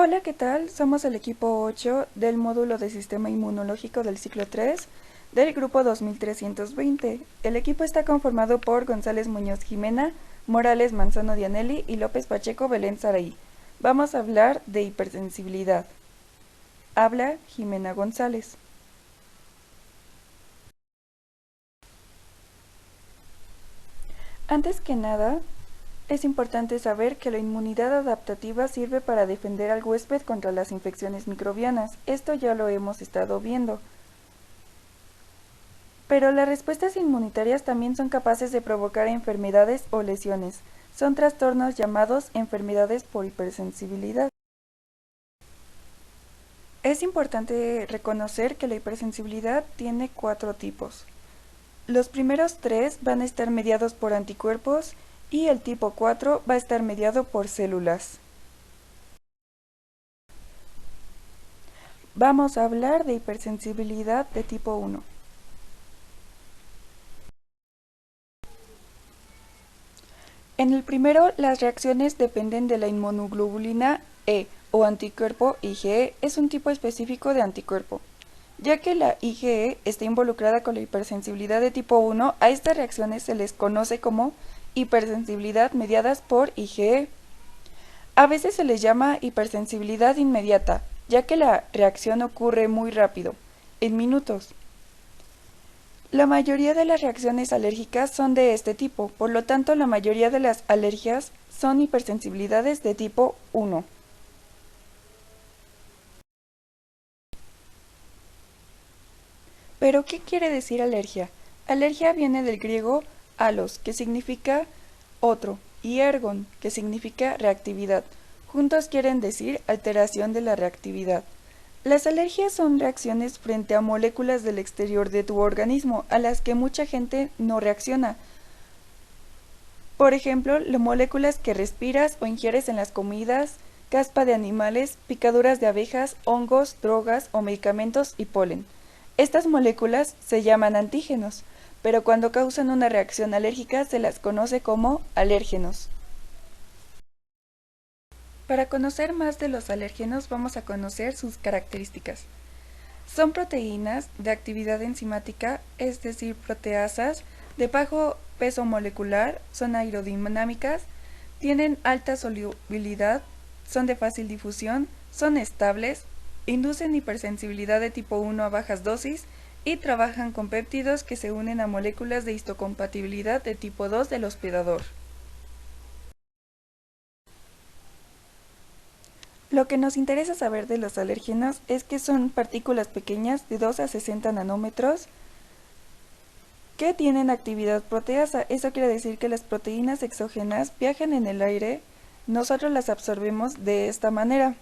Hola, ¿qué tal? Somos el equipo 8 del módulo de Sistema Inmunológico del ciclo 3 del grupo 2320. El equipo está conformado por González Muñoz Jimena, Morales Manzano Dianelli y López Pacheco Belén Saraí. Vamos a hablar de hipersensibilidad. Habla Jimena González. Antes que nada, es importante saber que la inmunidad adaptativa sirve para defender al huésped contra las infecciones microbianas. Esto ya lo hemos estado viendo. Pero las respuestas inmunitarias también son capaces de provocar enfermedades o lesiones. Son trastornos llamados enfermedades por hipersensibilidad. Es importante reconocer que la hipersensibilidad tiene 4 tipos. Los primeros 3 van a estar mediados por anticuerpos y el tipo 4 va a estar mediado por células. Vamos a hablar de hipersensibilidad de tipo 1. En el primero, las reacciones dependen de la inmunoglobulina E o anticuerpo IgE es un tipo específico de anticuerpo. Ya que la IgE está involucrada con la hipersensibilidad de tipo 1, a estas reacciones se les conoce como hipersensibilidad mediadas por IgE. A veces se les llama hipersensibilidad inmediata, ya que la reacción ocurre muy rápido, en minutos. La mayoría de las reacciones alérgicas son de este tipo, por lo tanto la mayoría de las alergias son hipersensibilidades de tipo 1. ¿Pero qué quiere decir alergia? Alergia viene del griego alos, que significa otro, y ergon, que significa reactividad. Juntos quieren decir alteración de la reactividad. Las alergias son reacciones frente a moléculas del exterior de tu organismo, a las que mucha gente no reacciona. Por ejemplo, las moléculas que respiras o ingieres en las comidas, caspa de animales, picaduras de abejas, hongos, drogas o medicamentos y polen. Estas moléculas se llaman antígenos, pero cuando causan una reacción alérgica se las conoce como alérgenos. Para conocer más de los alérgenos vamos a conocer sus características. Son proteínas de actividad enzimática, es decir, proteasas, de bajo peso molecular, son aerodinámicas, tienen alta solubilidad, son de fácil difusión, son estables, inducen hipersensibilidad de tipo 1 a bajas dosis y trabajan con péptidos que se unen a moléculas de histocompatibilidad de tipo 2 del hospedador. Lo que nos interesa saber de los alérgenos es que son partículas pequeñas de 2 a 60 nanómetros que tienen actividad proteasa. Eso quiere decir que las proteínas exógenas viajan en el aire, nosotros las absorbemos de esta manera.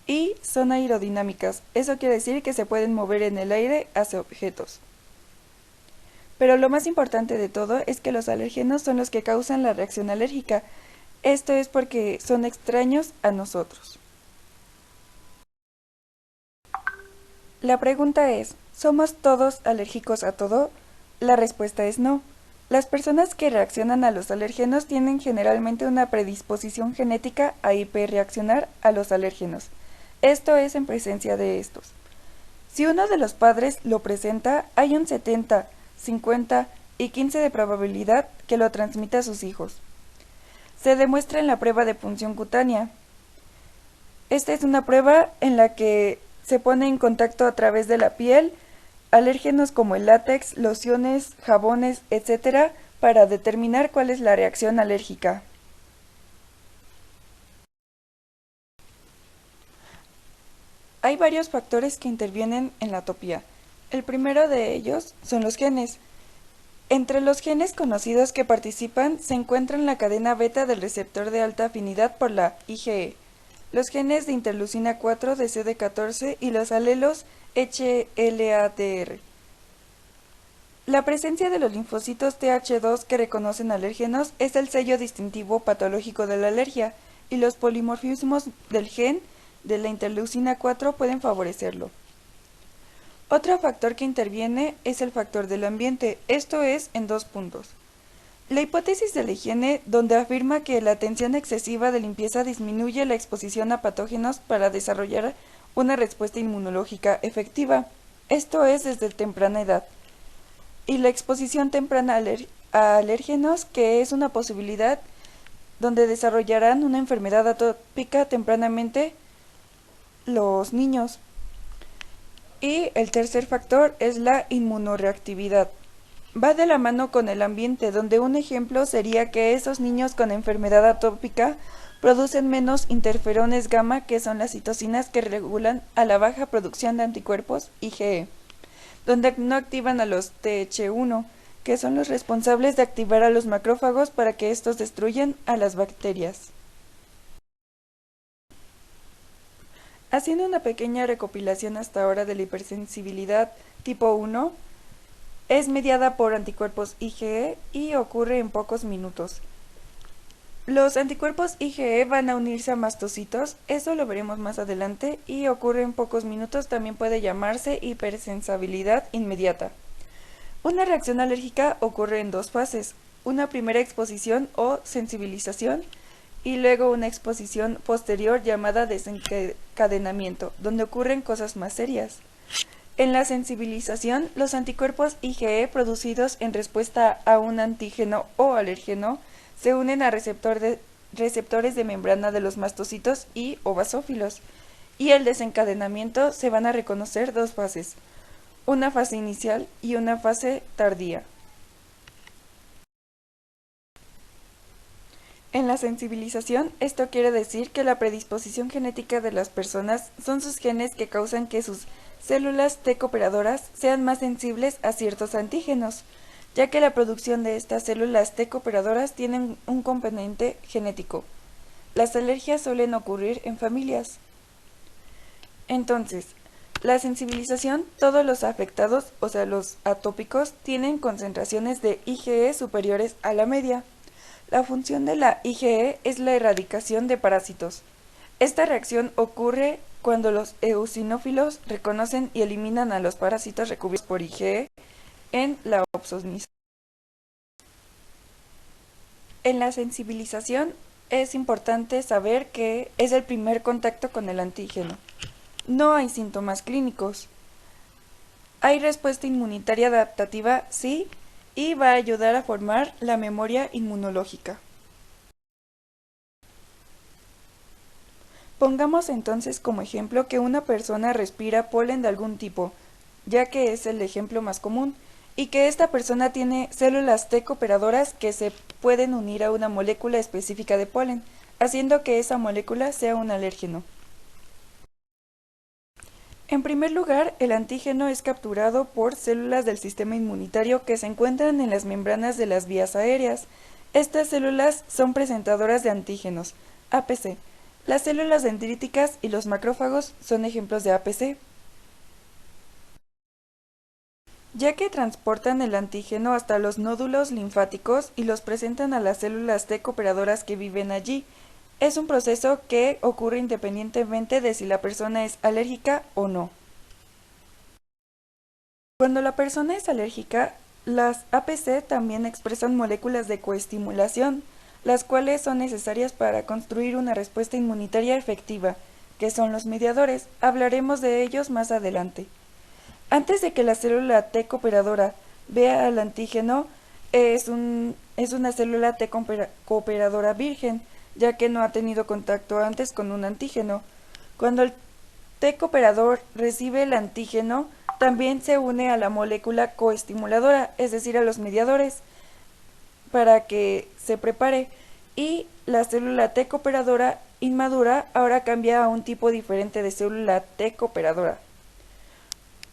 Y son aerodinámicas. Eso quiere decir que se pueden mover en el aire hacia objetos. Pero lo más importante de todo es que los alérgenos son los que causan la reacción alérgica. Esto es porque son extraños a nosotros. La pregunta es, ¿somos todos alérgicos a todo? La respuesta es no. Las personas que reaccionan a los alérgenos tienen generalmente una predisposición genética a hiperreaccionar a los alérgenos. Esto es en presencia de estos. Si uno de los padres lo presenta, hay un 70, 50 y 15 de probabilidad que lo transmita a sus hijos. Se demuestra en la prueba de punción cutánea. Esta es una prueba en la que se pone en contacto a través de la piel alérgenos como el látex, lociones, jabones, etc. para determinar cuál es la reacción alérgica. Hay varios factores que intervienen en la atopía. El primero de ellos son los genes. Entre los genes conocidos que participan se encuentran la cadena beta del receptor de alta afinidad por la IgE, los genes de interleucina 4 de CD14 y los alelos HLA-DR. La presencia de los linfocitos Th2 que reconocen alérgenos es el sello distintivo patológico de la alergia, y los polimorfismos del gen de la interleucina 4 pueden favorecerlo. Otro factor que interviene es el factor del ambiente, esto es en 2 puntos. La hipótesis de la higiene, donde afirma que la atención excesiva de limpieza disminuye la exposición a patógenos para desarrollar una respuesta inmunológica efectiva, esto es desde temprana edad, y la exposición temprana a alérgenos, que es una posibilidad donde desarrollarán una enfermedad atópica tempranamente los niños. Y el tercer factor es la inmunoreactividad. Va de la mano con el ambiente, donde un ejemplo sería que esos niños con enfermedad atópica producen menos interferones gamma, que son las citocinas que regulan a la baja producción de anticuerpos IgE, donde no activan a los Th1, que son los responsables de activar a los macrófagos para que estos destruyan a las bacterias. Haciendo una pequeña recopilación hasta ahora de la hipersensibilidad tipo 1, es mediada por anticuerpos IgE y ocurre en pocos minutos. Los anticuerpos IgE van a unirse a mastocitos, eso lo veremos más adelante, y ocurre en pocos minutos. También puede llamarse hipersensibilidad inmediata. Una reacción alérgica ocurre en dos fases, una primera exposición o sensibilización y luego una exposición posterior llamada desencadenamiento, donde ocurren cosas más serias. En la sensibilización, los anticuerpos IgE producidos en respuesta a un antígeno o alérgeno se unen a receptores de membrana de los mastocitos y o basófilos, y el desencadenamiento se van a reconocer dos fases, una fase inicial y una fase tardía. En la sensibilización, esto quiere decir que la predisposición genética de las personas son sus genes que causan que sus células T cooperadoras sean más sensibles a ciertos antígenos, ya que la producción de estas células T cooperadoras tienen un componente genético. Las alergias suelen ocurrir en familias. Entonces, la sensibilización, todos los afectados, o sea los atópicos, tienen concentraciones de IgE superiores a la media. La función de la IgE es la erradicación de parásitos. Esta reacción ocurre cuando los eosinófilos reconocen y eliminan a los parásitos recubiertos por IgE en la opsonización. En la sensibilización es importante saber que es el primer contacto con el antígeno. No hay síntomas clínicos. ¿Hay respuesta inmunitaria adaptativa? Sí, y va a ayudar a formar la memoria inmunológica. Pongamos entonces como ejemplo que una persona respira polen de algún tipo, ya que es el ejemplo más común, y que esta persona tiene células T cooperadoras que se pueden unir a una molécula específica de polen, haciendo que esa molécula sea un alérgeno. En primer lugar, el antígeno es capturado por células del sistema inmunitario que se encuentran en las membranas de las vías aéreas. Estas células son presentadoras de antígenos, APC. Las células dendríticas y los macrófagos son ejemplos de APC. Ya que transportan el antígeno hasta los nódulos linfáticos y los presentan a las células T cooperadoras que viven allí. Es un proceso que ocurre independientemente de si la persona es alérgica o no. Cuando la persona es alérgica, las APC también expresan moléculas de coestimulación, las cuales son necesarias para construir una respuesta inmunitaria efectiva, que son los mediadores. Hablaremos de ellos más adelante. Antes de que la célula T cooperadora vea al antígeno, es una célula T cooperadora virgen, ya que no ha tenido contacto antes con un antígeno. Cuando el T cooperador recibe el antígeno, también se une a la molécula coestimuladora, es decir, a los mediadores, para que se prepare, y la célula T cooperadora inmadura ahora cambia a un tipo diferente de célula T cooperadora.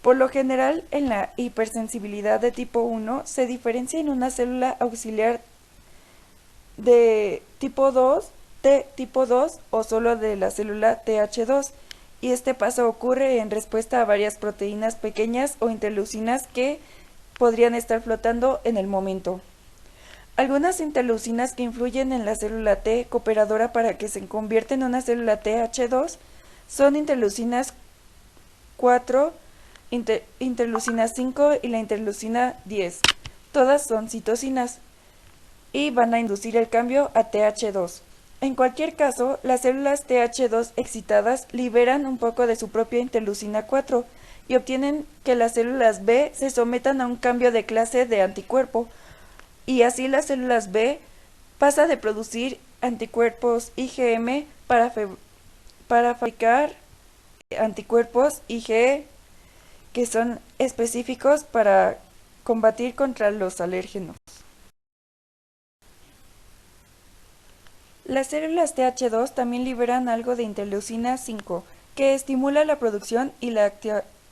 Por lo general, en la hipersensibilidad de tipo 1 se diferencia en una célula auxiliar de tipo 2, T tipo 2 o solo de la célula TH2, y este paso ocurre en respuesta a varias proteínas pequeñas o interleucinas que podrían estar flotando en el momento. Algunas interleucinas que influyen en la célula T cooperadora para que se convierta en una célula TH2 son interleucinas 4, interleucina 5 y la interleucina 10. Todas son citocinas. y van a inducir el cambio a TH2. En cualquier caso, las células TH2 excitadas liberan un poco de su propia interleucina 4 y obtienen que las células B se sometan a un cambio de clase de anticuerpo, y así las células B pasa de producir anticuerpos IgM para fabricar anticuerpos IgE, que son específicos para combatir contra los alérgenos. Las células TH2 también liberan algo de interleucina 5, que estimula la producción y la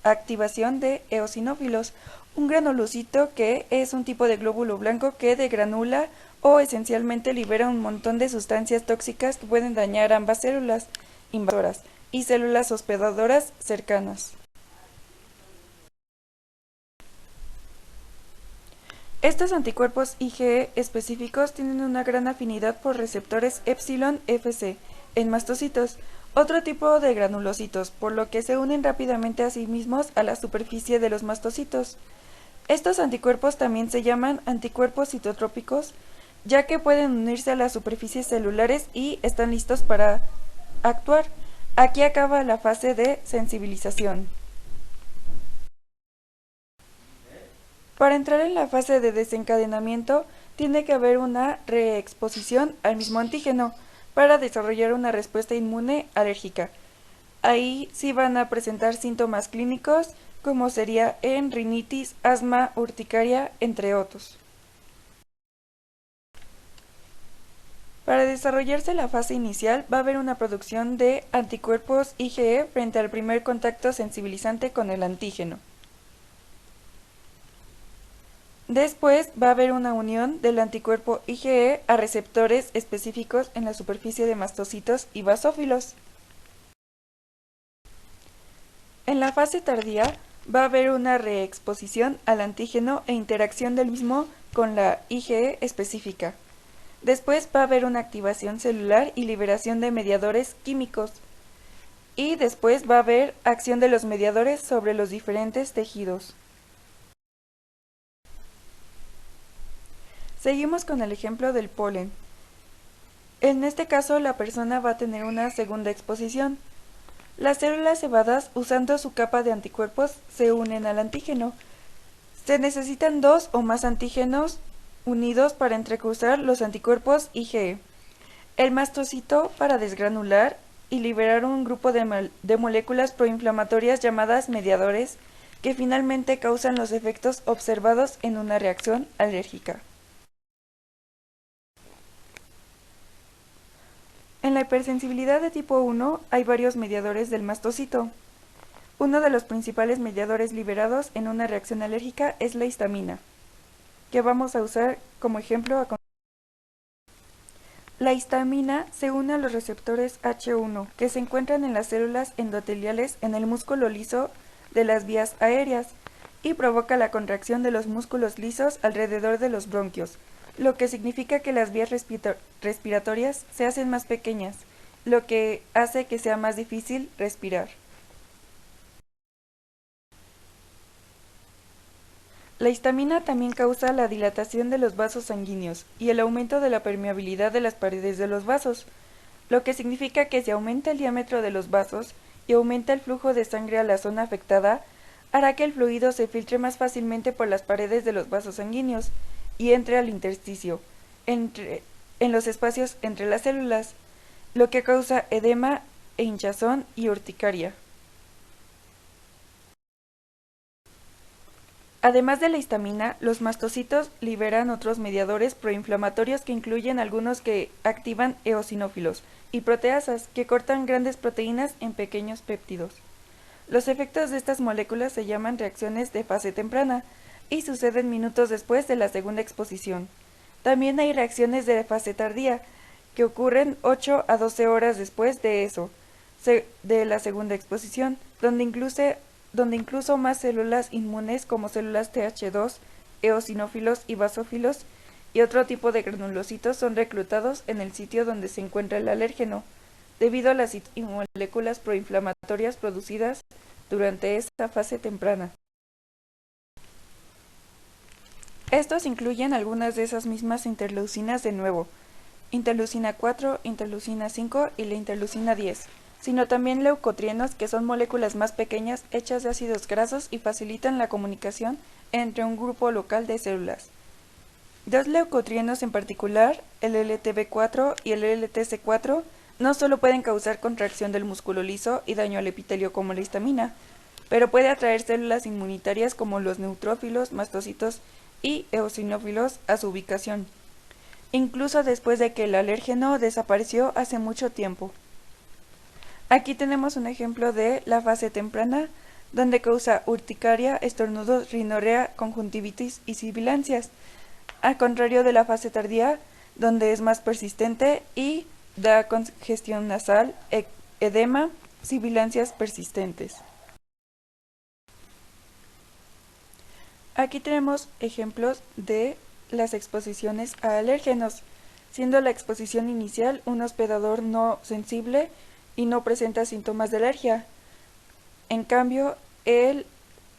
activación de eosinófilos, un granulocito que es un tipo de glóbulo blanco que degranula o esencialmente libera un montón de sustancias tóxicas que pueden dañar ambas células invasoras y células hospedadoras cercanas. Estos anticuerpos IgE específicos tienen una gran afinidad por receptores epsilon Fc en mastocitos, otro tipo de granulocitos, por lo que se unen rápidamente a sí mismos a la superficie de los mastocitos. Estos anticuerpos también se llaman anticuerpos citotrópicos, ya que pueden unirse a las superficies celulares y están listos para actuar. Aquí acaba la fase de sensibilización. Para entrar en la fase de desencadenamiento, tiene que haber una reexposición al mismo antígeno para desarrollar una respuesta inmune alérgica. Ahí sí van a presentar síntomas clínicos como sería en rinitis, asma, urticaria, entre otros. Para desarrollarse la fase inicial va a haber una producción de anticuerpos IgE frente al primer contacto sensibilizante con el antígeno. Después va a haber una unión del anticuerpo IgE a receptores específicos en la superficie de mastocitos y basófilos. En la fase tardía va a haber una reexposición al antígeno e interacción del mismo con la IgE específica. Después va a haber una activación celular y liberación de mediadores químicos. Y después va a haber acción de los mediadores sobre los diferentes tejidos. Seguimos con el ejemplo del polen. En este caso, la persona va a tener una segunda exposición. Las células cebadas, usando su capa de anticuerpos, se unen al antígeno. Se necesitan dos o más antígenos unidos para entrecruzar los anticuerpos IgE. El mastocito para desgranular y liberar un grupo de moléculas proinflamatorias llamadas mediadores, que finalmente causan los efectos observados en una reacción alérgica. En la hipersensibilidad de tipo 1 hay varios mediadores del mastocito. Uno de los principales mediadores liberados en una reacción alérgica es la histamina, que vamos a usar como ejemplo a continuación. La histamina se une a los receptores H1, que se encuentran en las células endoteliales en el músculo liso de las vías aéreas, y provoca la contracción de los músculos lisos alrededor de los bronquios, lo que significa que las vías respiratorias se hacen más pequeñas, lo que hace que sea más difícil respirar. La histamina también causa la dilatación de los vasos sanguíneos y el aumento de la permeabilidad de las paredes de los vasos, lo que significa que si aumenta el diámetro de los vasos y aumenta el flujo de sangre a la zona afectada, hará que el fluido se filtre más fácilmente por las paredes de los vasos sanguíneos y entre al intersticio, en los espacios entre las células, lo que causa edema e hinchazón y urticaria. Además de la histamina, los mastocitos liberan otros mediadores proinflamatorios que incluyen algunos que activan eosinófilos y proteasas que cortan grandes proteínas en pequeños péptidos. Los efectos de estas moléculas se llaman reacciones de fase temprana y suceden minutos después de la segunda exposición. También hay reacciones de fase tardía, que ocurren 8 a 12 horas después de de la segunda exposición, donde incluso más células inmunes como células TH2, eosinófilos y basófilos y otro tipo de granulocitos son reclutados en el sitio donde se encuentra el alérgeno, debido a las moléculas proinflamatorias producidas durante esta fase temprana. Estos incluyen algunas de esas mismas interleucinas de nuevo, interleucina 4, interleucina 5 y la interleucina 10, sino también leucotrienos, que son moléculas más pequeñas hechas de ácidos grasos y facilitan la comunicación entre un grupo local de células. Dos leucotrienos en particular, el LTB4 y el LTC4, no solo pueden causar contracción del músculo liso y daño al epitelio como la histamina, pero puede atraer células inmunitarias como los neutrófilos, mastocitos y eosinófilos a su ubicación, incluso después de que el alérgeno desapareció hace mucho tiempo. Aquí tenemos un ejemplo de la fase temprana, donde causa urticaria, estornudos, rinorrea, conjuntivitis y sibilancias, al contrario de la fase tardía, donde es más persistente y da congestión nasal, edema, sibilancias persistentes. Aquí tenemos ejemplos de las exposiciones a alérgenos, siendo la exposición inicial un hospedador no sensible y no presenta síntomas de alergia. En cambio,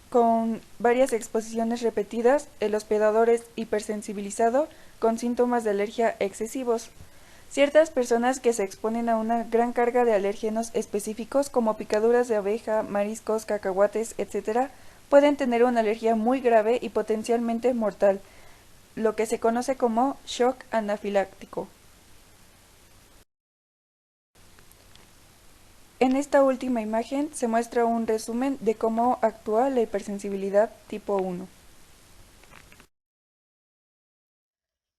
con varias exposiciones repetidas, el hospedador es hipersensibilizado con síntomas de alergia excesivos. Ciertas personas que se exponen a una gran carga de alérgenos específicos como picaduras de abeja, mariscos, cacahuates, etc., pueden tener una alergia muy grave y potencialmente mortal, lo que se conoce como shock anafiláctico. En esta última imagen se muestra un resumen de cómo actúa la hipersensibilidad tipo 1.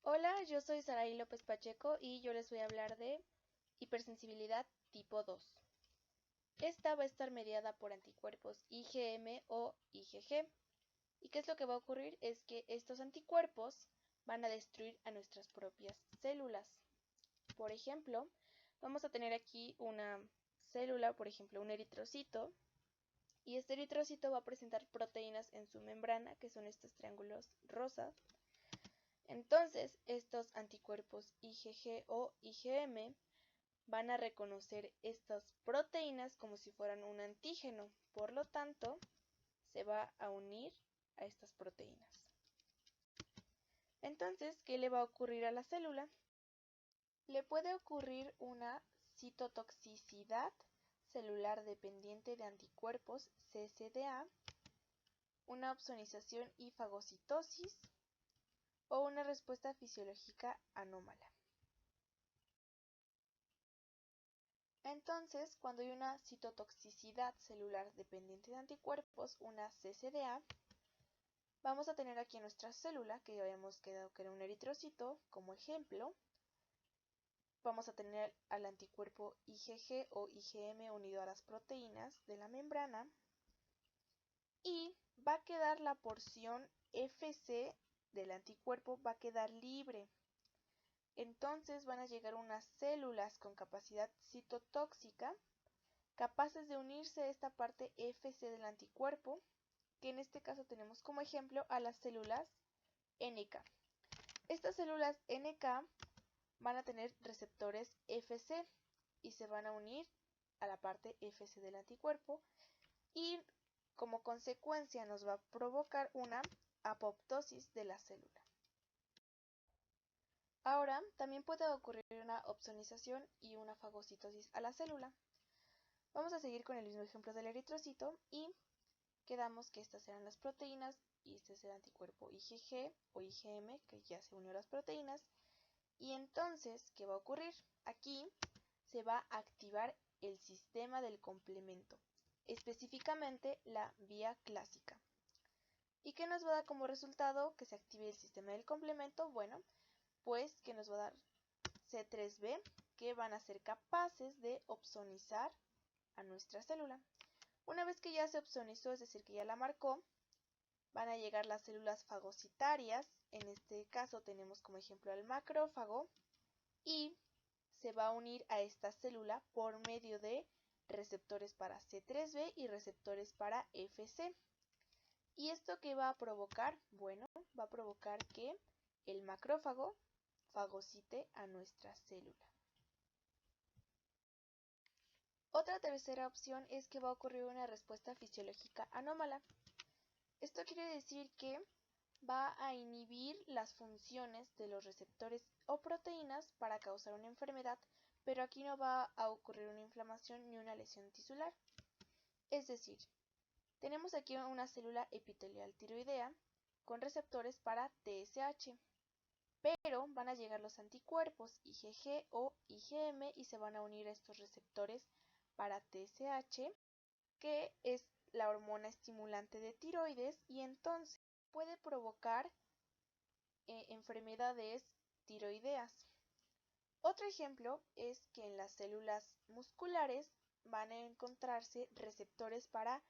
Hola, yo soy Saraí López Pacheco y yo les voy a hablar de hipersensibilidad tipo 2. Esta va a estar mediada por anticuerpos IgM o IgG. ¿Y qué es lo que va a ocurrir? Es que estos anticuerpos van a destruir a nuestras propias células. Por ejemplo, vamos a tener aquí una célula, por ejemplo, un eritrocito, y este eritrocito va a presentar proteínas en su membrana, que son estos triángulos rosas. Entonces, estos anticuerpos IgG o IgM van a reconocer estas proteínas como si fueran un antígeno. Por lo tanto, se va a unir a estas proteínas. Entonces, ¿qué le va a ocurrir a la célula? Le puede ocurrir una citotoxicidad celular dependiente de anticuerpos CCDA, una opsonización y fagocitosis o una respuesta fisiológica anómala. Entonces, cuando hay una citotoxicidad celular dependiente de anticuerpos, una CCDA, vamos a tener aquí nuestra célula, que ya habíamos quedado que era un eritrocito, como ejemplo. Vamos a tener al anticuerpo IgG o IgM unido a las proteínas de la membrana y va a quedar la porción Fc del anticuerpo, va a quedar libre. Entonces van a llegar unas células con capacidad citotóxica capaces de unirse a esta parte Fc del anticuerpo, que en este caso tenemos como ejemplo a las células NK. Estas células NK van a tener receptores Fc y se van a unir a la parte Fc del anticuerpo y como consecuencia nos va a provocar una apoptosis de la célula. Ahora también puede ocurrir una opsonización y una fagocitosis a la célula. Vamos a seguir con el mismo ejemplo del eritrocito y quedamos que estas eran las proteínas y este es el anticuerpo IgG o IgM que ya se unió a las proteínas. Y entonces, ¿qué va a ocurrir? Aquí se va a activar el sistema del complemento, específicamente la vía clásica. ¿Y qué nos va a dar como resultado que se active el sistema del complemento? Bueno, pues que nos va a dar C3b, que van a ser capaces de opsonizar a nuestra célula. Una vez que ya se opsonizó, es decir, que ya la marcó, van a llegar las células fagocitarias. En este caso tenemos como ejemplo al macrófago y se va a unir a esta célula por medio de receptores para C3b y receptores para Fc. ¿Y esto qué va a provocar? Bueno, va a provocar que el macrófago fagocite a nuestra célula. Otra tercera opción es que va a ocurrir una respuesta fisiológica anómala. Esto quiere decir que va a inhibir las funciones de los receptores o proteínas para causar una enfermedad, pero aquí no va a ocurrir una inflamación ni una lesión tisular. Es decir, tenemos aquí una célula epitelial tiroidea con receptores para TSH, pero van a llegar los anticuerpos IgG o IgM y se van a unir a estos receptores para TSH, que es la hormona estimulante de tiroides, y entonces puede provocar enfermedades tiroideas. Otro ejemplo es que en las células musculares van a encontrarse receptores para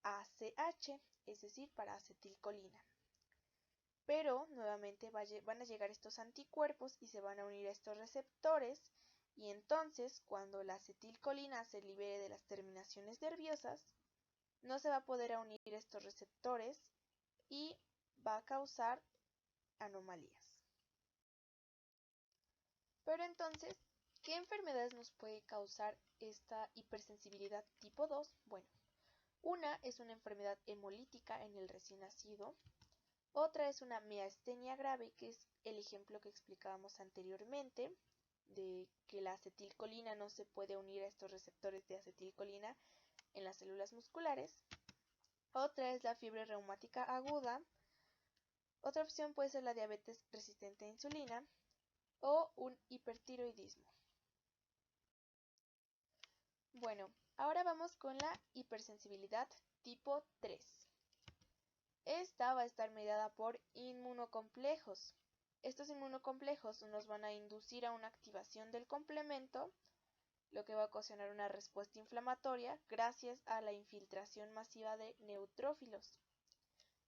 ACH, es decir, para acetilcolina. Pero nuevamente van a llegar estos anticuerpos y se van a unir a estos receptores, y entonces cuando la acetilcolina se libere de las terminaciones nerviosas, no se va a poder unir a estos receptores y va a causar anomalías. Pero entonces, ¿qué enfermedades nos puede causar esta hipersensibilidad tipo 2? Bueno, una es una enfermedad hemolítica en el recién nacido. Otra es una miastenia grave, que es el ejemplo que explicábamos anteriormente, de que la acetilcolina no se puede unir a estos receptores de acetilcolina en las células musculares. Otra es la fiebre reumática aguda. Otra opción puede ser la diabetes resistente a insulina o un hipertiroidismo. Bueno, ahora vamos con la hipersensibilidad tipo 3. Esta va a estar mediada por inmunocomplejos. Estos inmunocomplejos nos van a inducir a una activación del complemento, lo que va a ocasionar una respuesta inflamatoria gracias a la infiltración masiva de neutrófilos.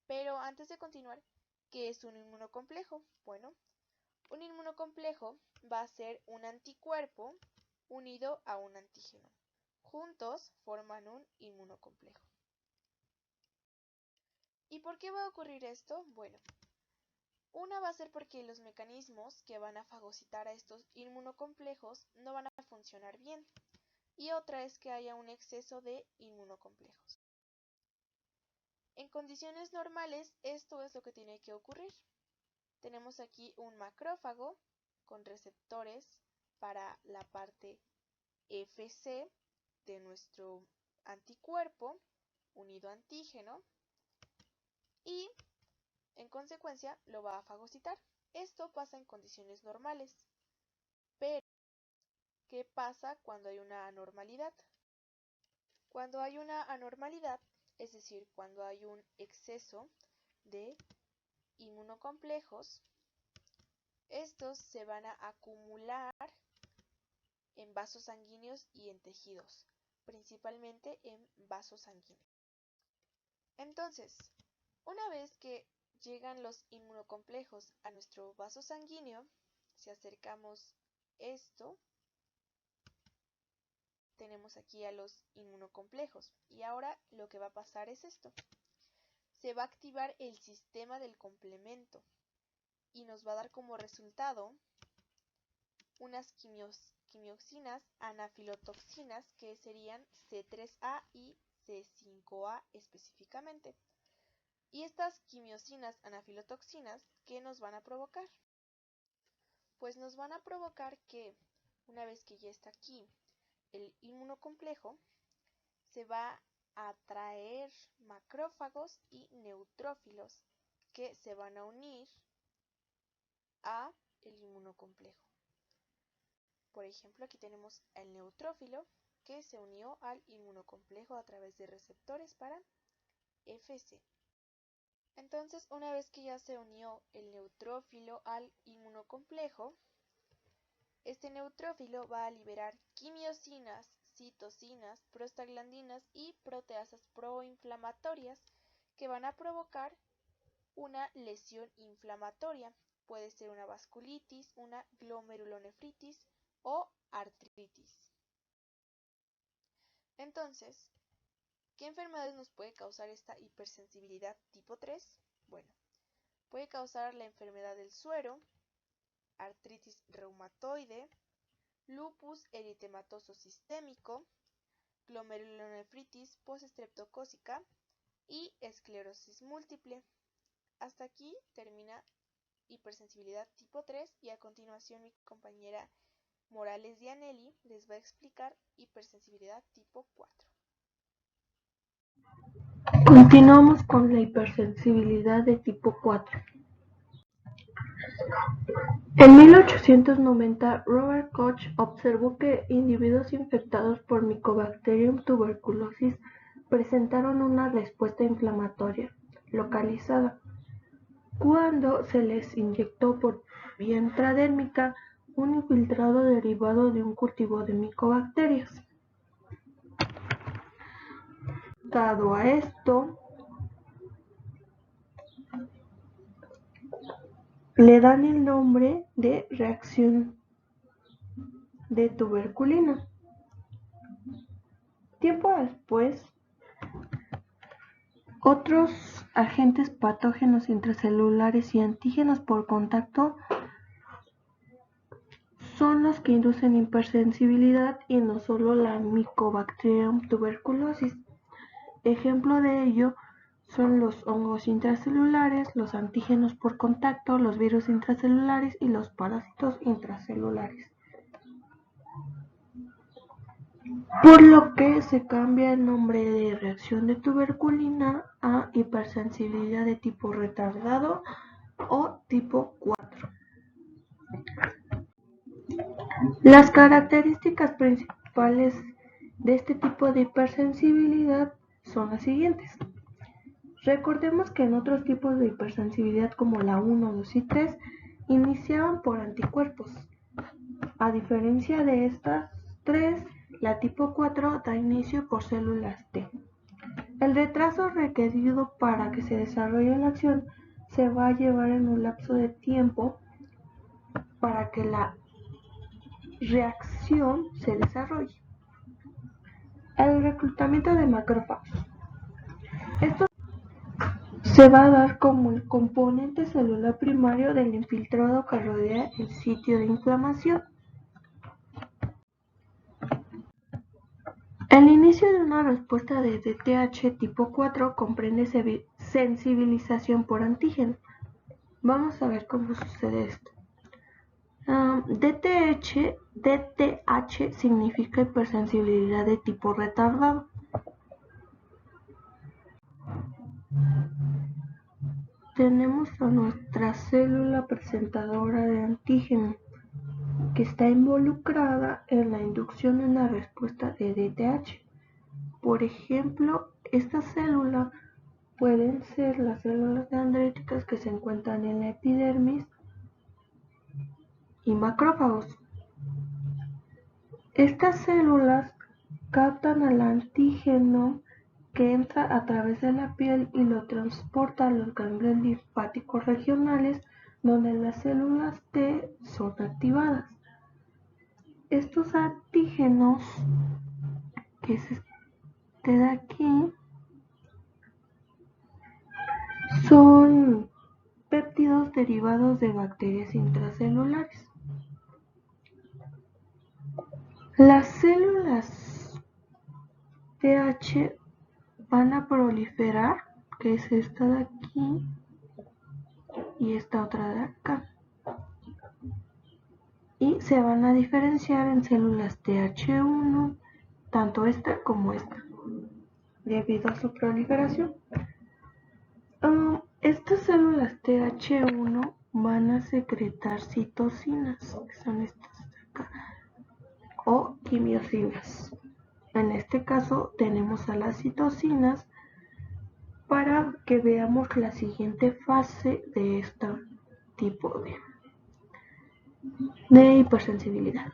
Pero antes de continuar, ¿qué es un inmunocomplejo? Bueno, un inmunocomplejo va a ser un anticuerpo unido a un antígeno. Juntos forman un inmunocomplejo. ¿Y por qué va a ocurrir esto? Bueno, una va a ser porque los mecanismos que van a fagocitar a estos inmunocomplejos no van a funcionar bien. Y otra es que haya un exceso de inmunocomplejos. En condiciones normales, esto es lo que tiene que ocurrir. Tenemos aquí un macrófago con receptores para la parte Fc de nuestro anticuerpo unido a antígeno y en consecuencia lo va a fagocitar. Esto pasa en condiciones normales. Pero, ¿qué pasa cuando hay una anormalidad? Cuando hay una anormalidad, es decir, cuando hay un exceso de inmunocomplejos, estos se van a acumular en vasos sanguíneos y en tejidos, principalmente en vasos sanguíneos. Entonces, una vez que llegan los inmunocomplejos a nuestro vaso sanguíneo, si acercamos esto, tenemos aquí a los inmunocomplejos. Y ahora lo que va a pasar es esto. Se va a activar el sistema del complemento y nos va a dar como resultado unas quimioxinas anafilotoxinas que serían C3A y C5A específicamente. Y estas quimiosinas anafilotoxinas, ¿qué nos van a provocar? Pues nos van a provocar que, una vez que ya está aquí el inmunocomplejo, se va a atraer macrófagos y neutrófilos que se van a unir a el inmunocomplejo. Por ejemplo, aquí tenemos el neutrófilo que se unió al inmunocomplejo a través de receptores para Fc. Entonces, una vez que ya se unió el neutrófilo al inmunocomplejo, este neutrófilo va a liberar quimiosinas, citocinas, prostaglandinas y proteasas proinflamatorias que van a provocar una lesión inflamatoria. Puede ser una vasculitis, una glomerulonefritis o artritis. Entonces, ¿qué enfermedades nos puede causar esta hipersensibilidad tipo 3? Bueno, puede causar la enfermedad del suero, artritis reumatoide, lupus eritematoso sistémico, glomerulonefritis postestreptocócica y esclerosis múltiple. Hasta aquí termina hipersensibilidad tipo 3 y a continuación mi compañera Morales Dianelli les va a explicar hipersensibilidad tipo 4. Continuamos con la hipersensibilidad de tipo 4. En 1890, Robert Koch observó que individuos infectados por Mycobacterium tuberculosis presentaron una respuesta inflamatoria localizada cuando se les inyectó por vía intradérmica un infiltrado derivado de un cultivo de micobacterias. Dado a esto, le dan el nombre de reacción de tuberculina. Tiempo después, otros agentes patógenos intracelulares y antígenos por contacto son los que inducen hipersensibilidad y no solo la Mycobacterium tuberculosis. Ejemplo de ello son los hongos intracelulares, los antígenos por contacto, los virus intracelulares y los parásitos intracelulares. Por lo que se cambia el nombre de reacción de tuberculina a hipersensibilidad de tipo retardado o tipo 4. Las características principales de este tipo de hipersensibilidad son las siguientes. Recordemos que en otros tipos de hipersensibilidad como la 1, 2 y 3 iniciaban por anticuerpos. A diferencia de estas 3, la tipo 4 da inicio por células T. El retraso requerido para que se desarrolle la acción se va a llevar en un lapso de tiempo para que la reacción se desarrolle. El reclutamiento de macrófagos. Esto se va a dar como el componente celular primario del infiltrado que rodea el sitio de inflamación. El inicio de una respuesta de DTH tipo 4 comprende sensibilización por antígeno. Vamos a ver cómo sucede esto. DTH significa hipersensibilidad de tipo retardado. Tenemos a nuestra célula presentadora de antígeno que está involucrada en la inducción de una respuesta de DTH. Por ejemplo, esta célula pueden ser las células dendríticas que se encuentran en la epidermis y macrófagos. Estas células captan al antígeno que entra a través de la piel y lo transporta a los ganglios linfáticos regionales donde las células T son activadas. Estos antígenos, que es este de aquí, son péptidos derivados de bacterias intracelulares. Las células TH van a proliferar, que es esta de aquí y esta otra de acá, y se van a diferenciar en células TH1, tanto esta como esta, debido a su proliferación. Estas células TH1 van a secretar citocinas, que son estas de acá, o quimiosinas. En este caso tenemos a las citocinas para que veamos la siguiente fase de este tipo de hipersensibilidad.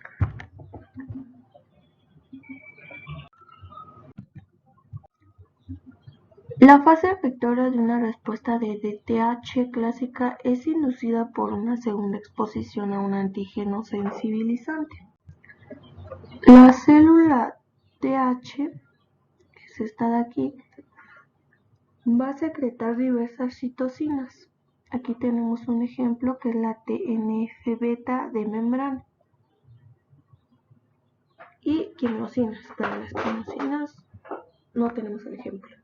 La fase efectora de una respuesta de DTH clásica es inducida por una segunda exposición a un antígeno sensibilizante. La célula TH, que es esta de aquí, va a secretar diversas citocinas. Aquí tenemos un ejemplo que es la TNF-beta de membrana. Y quimiosinas, pero las quimiosinas no tenemos el ejemplo.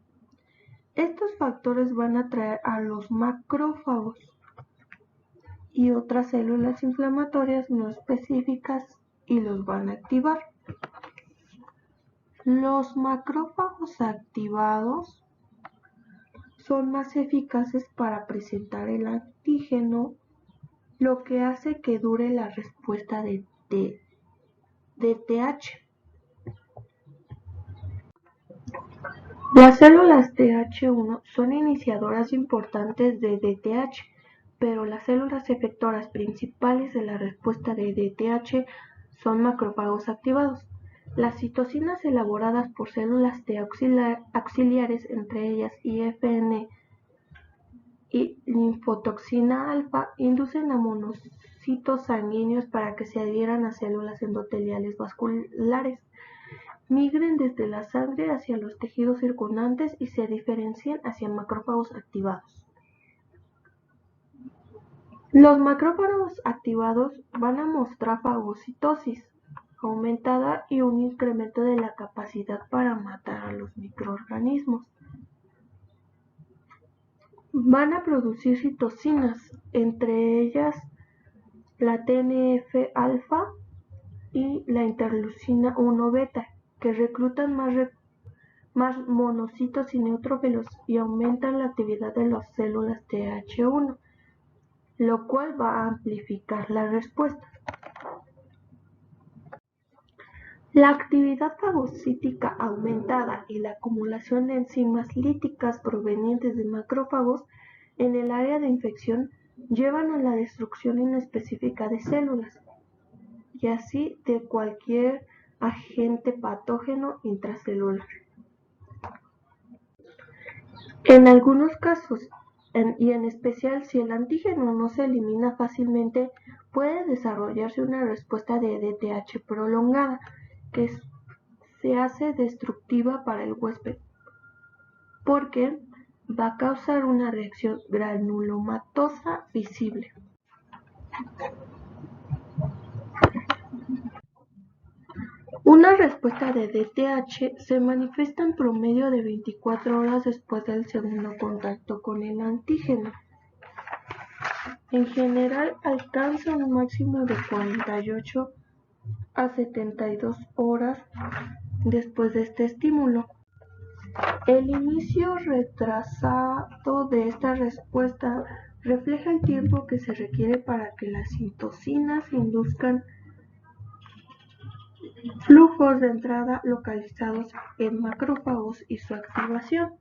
Estos factores van a atraer a los macrófagos y otras células inflamatorias no específicas y los van a activar. Los macrófagos activados son más eficaces para presentar el antígeno, lo que hace que dure la respuesta de TH. Las células TH1 son iniciadoras importantes de DTH, pero las células efectoras principales de la respuesta de DTH son macrófagos activados. Las citocinas elaboradas por células T auxiliares, entre ellas IFN y linfotoxina alfa, inducen a monocitos sanguíneos para que se adhieran a células endoteliales vasculares, migren desde la sangre hacia los tejidos circundantes y se diferencien hacia macrófagos activados. Los macrófagos activados van a mostrar fagocitosis aumentada y un incremento de la capacidad para matar a los microorganismos. Van a producir citocinas, entre ellas la TNF-alfa y la interleucina 1 beta, que reclutan más monocitos y neutrófilos y aumentan la actividad de las células TH1, lo cual va a amplificar la respuesta. La actividad fagocítica aumentada y la acumulación de enzimas líticas provenientes de macrófagos en el área de infección llevan a la destrucción inespecífica de células, y así de cualquier agente patógeno intracelular. En algunos casos, y en especial si el antígeno no se elimina fácilmente, puede desarrollarse una respuesta de DTH prolongada, que se hace destructiva para el huésped, porque va a causar una reacción granulomatosa visible. Una respuesta de DTH se manifiesta en promedio de 24 horas después del segundo contacto con el antígeno. En general alcanza un máximo de 48 a 72 horas después de este estímulo. El inicio retrasado de esta respuesta refleja el tiempo que se requiere para que las citocinas induzcan flujos de entrada localizados en macrófagos y su activación.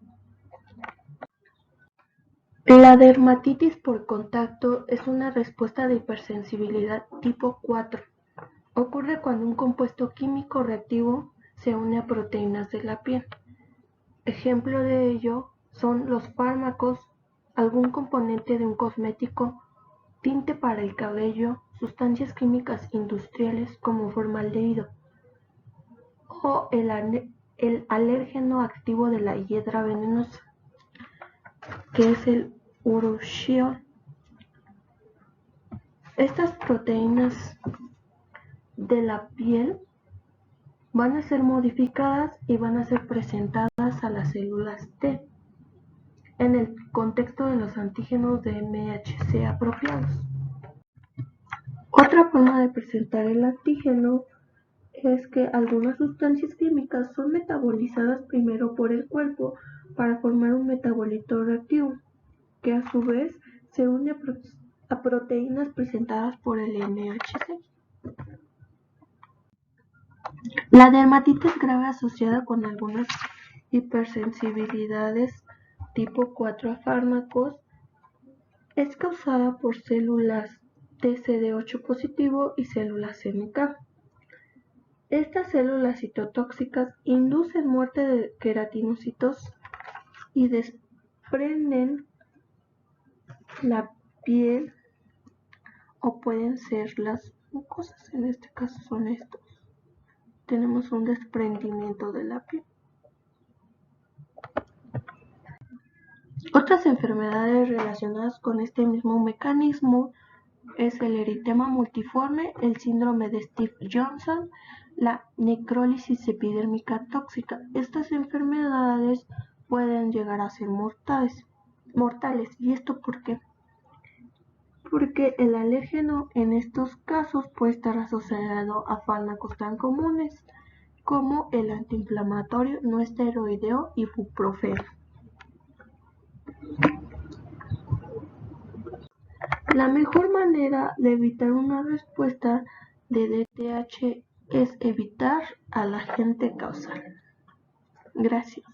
La dermatitis por contacto es una respuesta de hipersensibilidad tipo 4. Ocurre cuando un compuesto químico reactivo se une a proteínas de la piel. Ejemplo de ello son los fármacos, algún componente de un cosmético, tinte para el cabello, sustancias químicas industriales como formaldehído, o el alérgeno activo de la hiedra venenosa, que es el urushiol. Estas proteínas de la piel van a ser modificadas y van a ser presentadas a las células T en el contexto de los antígenos de MHC apropiados. Otra forma de presentar el antígeno es que algunas sustancias químicas son metabolizadas primero por el cuerpo para formar un metabolito reactivo, que a su vez se une a proteínas presentadas por el MHC. La dermatitis grave asociada con algunas hipersensibilidades tipo 4 a fármacos es causada por células TCD8 positivo y células NK. Estas células citotóxicas inducen muerte de queratinocitos y desprenden la piel, o pueden ser las mucosas, en este caso son estos. Tenemos un desprendimiento de la piel. Otras enfermedades relacionadas con este mismo mecanismo es el eritema multiforme, el síndrome de Stevens-Johnson, la necrólisis epidérmica tóxica. Estas enfermedades pueden llegar a ser mortales. ¿Y esto por qué? Porque el alérgeno en estos casos puede estar asociado a fármacos tan comunes como el antiinflamatorio no esteroideo ibuprofeno. La mejor manera de evitar una respuesta de DTH es evitar al agente causal. Gracias.